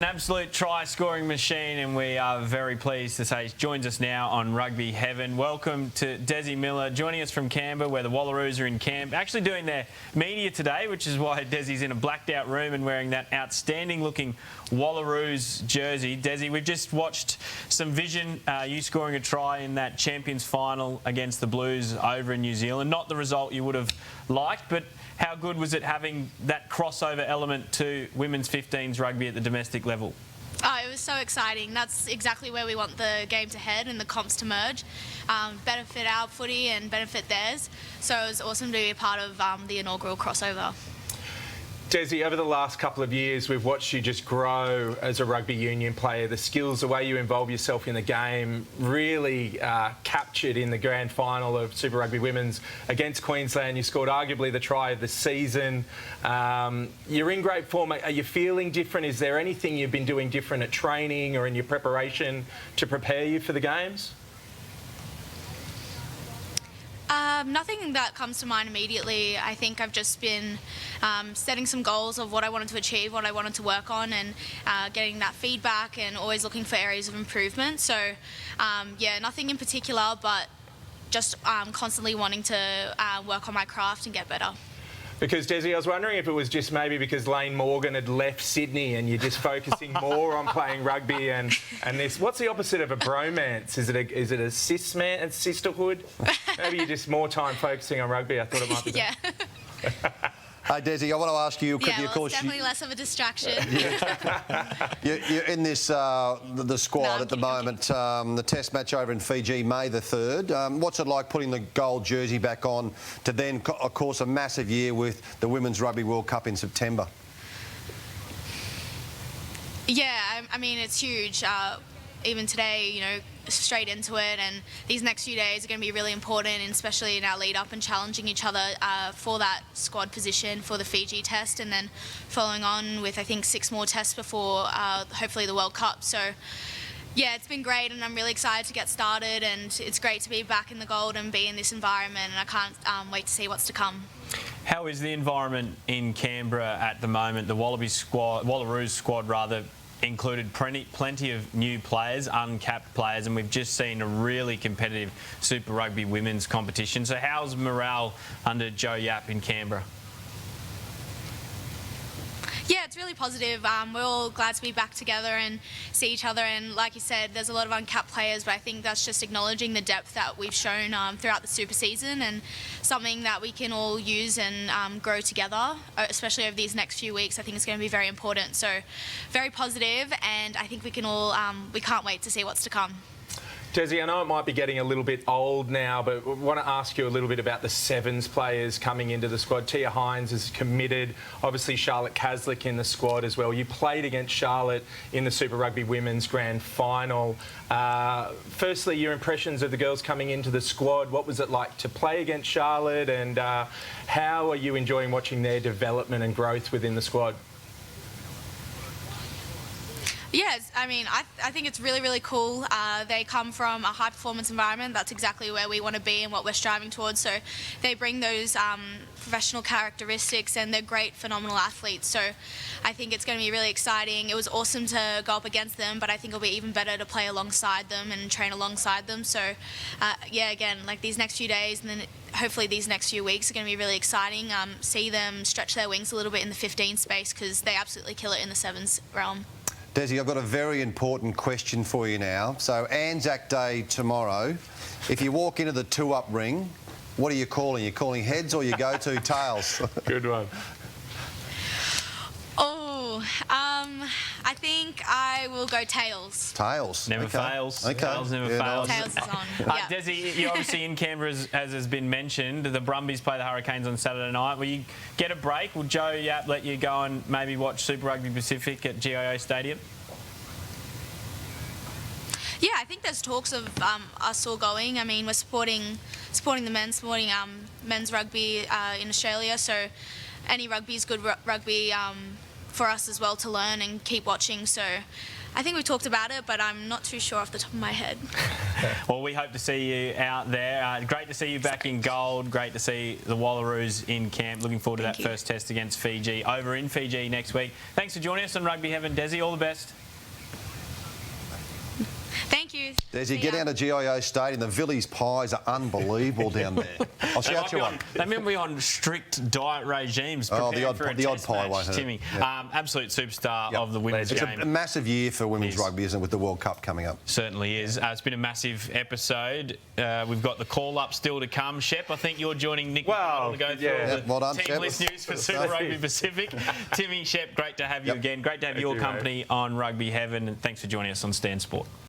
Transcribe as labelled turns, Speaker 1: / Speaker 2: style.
Speaker 1: An absolute try-scoring machine, and we are very pleased to say he joins us now on Rugby Heaven. Welcome to Desi Miller, joining us from Canberra, where the Wallaroos are in camp, actually doing their media today, which is why Desi's in a blacked-out room and wearing that outstanding-looking Wallaroos jersey. Desi, we've just watched some vision, you scoring a try in that Champions final against the Blues over in New Zealand. Not the result you would have liked, but how good was it having that crossover element to women's 15s rugby at the domestic level?
Speaker 2: Oh, it was so exciting. That's exactly where we want the game to head and the comps to merge. Benefit our footy and benefit theirs. So it was awesome to be a part of the inaugural crossover.
Speaker 3: Desi, over the last couple of years, we've watched you just grow as a rugby union player. The skills, the way you involve yourself in the game, really captured in the grand final of Super Rugby Women's against Queensland. You scored arguably the try of the season. You're in great form. Are you feeling different? Is there anything you've been doing different at training or in your preparation to prepare you for the games?
Speaker 2: Nothing that comes to mind immediately. I think I've just been setting some goals of what I wanted to achieve, what I wanted to work on, and getting that feedback and always looking for areas of improvement. So, yeah, nothing in particular, but just constantly wanting to work on my craft and get better.
Speaker 3: Because, Desi, I was wondering if it was just maybe because Lane Morgan had left Sydney and you're just focusing more on playing rugby and this. What's the opposite of a bromance? Is it a sisterhood? Maybe you're just more time focusing on rugby. I thought it might be
Speaker 2: Yeah.
Speaker 4: Hey, Desi, I want to ask you...
Speaker 2: Yeah, well, it's definitely less of a distraction.
Speaker 4: You're in this the squad at the moment. The Test match over in Fiji, May the 3rd. What's it like putting the gold jersey back on to then, of course, a massive year with the Women's Rugby World Cup in September?
Speaker 2: Yeah, I mean, it's huge. Even today, you know, straight into it, and these next few days are going to be really important, and especially in our lead up and challenging each other for that squad position for the Fiji test, and then following on with I think 6 more tests before hopefully the World Cup. So yeah, it's been great, and I'm really excited to get started, and it's great to be back in the gold and be in this environment, and I can't wait to see what's to come.
Speaker 1: How is the environment in Canberra at the moment? The Wallaroos squad rather, included plenty of new players, uncapped players, and we've just seen a really competitive Super Rugby women's competition. So how's morale under Joe Yap in Canberra?
Speaker 2: Yeah, it's really positive. We're all glad to be back together and see each other, and like you said, there's a lot of uncapped players, but I think that's just acknowledging the depth that we've shown throughout the Super season, and something that we can all use and grow together, especially over these next few weeks. I think it's going to be very important. So very positive, and I think we can all, we can't wait to see what's to come.
Speaker 3: Desi, I know it might be getting a little bit old now, but I want to ask you a little bit about the sevens players coming into the squad. Tia Hines is committed. Obviously, Charlotte Caslick in the squad as well. You played against Charlotte in the Super Rugby Women's Grand Final. Firstly, your impressions of the girls coming into the squad. What was it like to play against Charlotte, and how are you enjoying watching their development and growth within the squad?
Speaker 2: Yeah, I mean, I think it's really, really cool. They come from a high-performance environment. That's exactly where we want to be and what we're striving towards. So they bring those professional characteristics, and they're great, phenomenal athletes. So I think it's going to be really exciting. It was awesome to go up against them, but I think it'll be even better to play alongside them and train alongside them. So, yeah, again, like these next few days and then hopefully these next few weeks are going to be really exciting. See them stretch their wings a little bit in the 15 space, because they absolutely kill it in the sevens realm.
Speaker 4: Desi, I've got a very important question for you now. So, Anzac Day tomorrow. If you walk into the 2-up ring, what are you calling? You're calling heads, or you go to tails?
Speaker 3: Good one.
Speaker 2: Oh, I think I will go tails.
Speaker 4: Tails.
Speaker 1: Never
Speaker 4: okay.
Speaker 1: fails.
Speaker 4: Okay.
Speaker 1: Tails never fails.
Speaker 2: Tails is on. Yeah.
Speaker 1: Desi, you're obviously in Canberra, as has been mentioned. The Brumbies play the Hurricanes on Saturday night. Will you get a break? Will Joe Yap let you go and maybe watch Super Rugby Pacific at GIO Stadium?
Speaker 2: Yeah, I think there's talks of us all going. I mean, we're supporting the men, supporting men's rugby in Australia. So any rugby is good rugby for us as well to learn and keep watching. So I think we talked about it, but I'm not too sure off the top of my head.
Speaker 1: Well, we hope to see you out there. Great to see you back in gold. Great to see the Wallaroos in camp. Looking forward to that first test against Fiji over in Fiji next week. Thanks for joining us on Rugby Heaven, Desi. All the best.
Speaker 2: Thank you.
Speaker 4: Desi, get down to GIO Stadium. The Villies pies are unbelievable down there. I'll shout you one.
Speaker 1: They might be on strict diet regimes.
Speaker 4: Oh, the odd
Speaker 1: test
Speaker 4: pie
Speaker 1: match,
Speaker 4: won't hurt.
Speaker 1: Timmy,
Speaker 4: Yep.
Speaker 1: absolute superstar of the women's game.
Speaker 4: It's a massive year for women's rugby, isn't it, with the World Cup coming up?
Speaker 1: Certainly is. It's been a massive episode. We've got the call-up still to come. Shep, I think you're joining Nick to go through all the
Speaker 4: well done,
Speaker 1: team list news for Super Rugby Pacific. Timmy, Shep, great to have you again. Great to have your company on Rugby Heaven, and thanks for joining us on Stan Sport.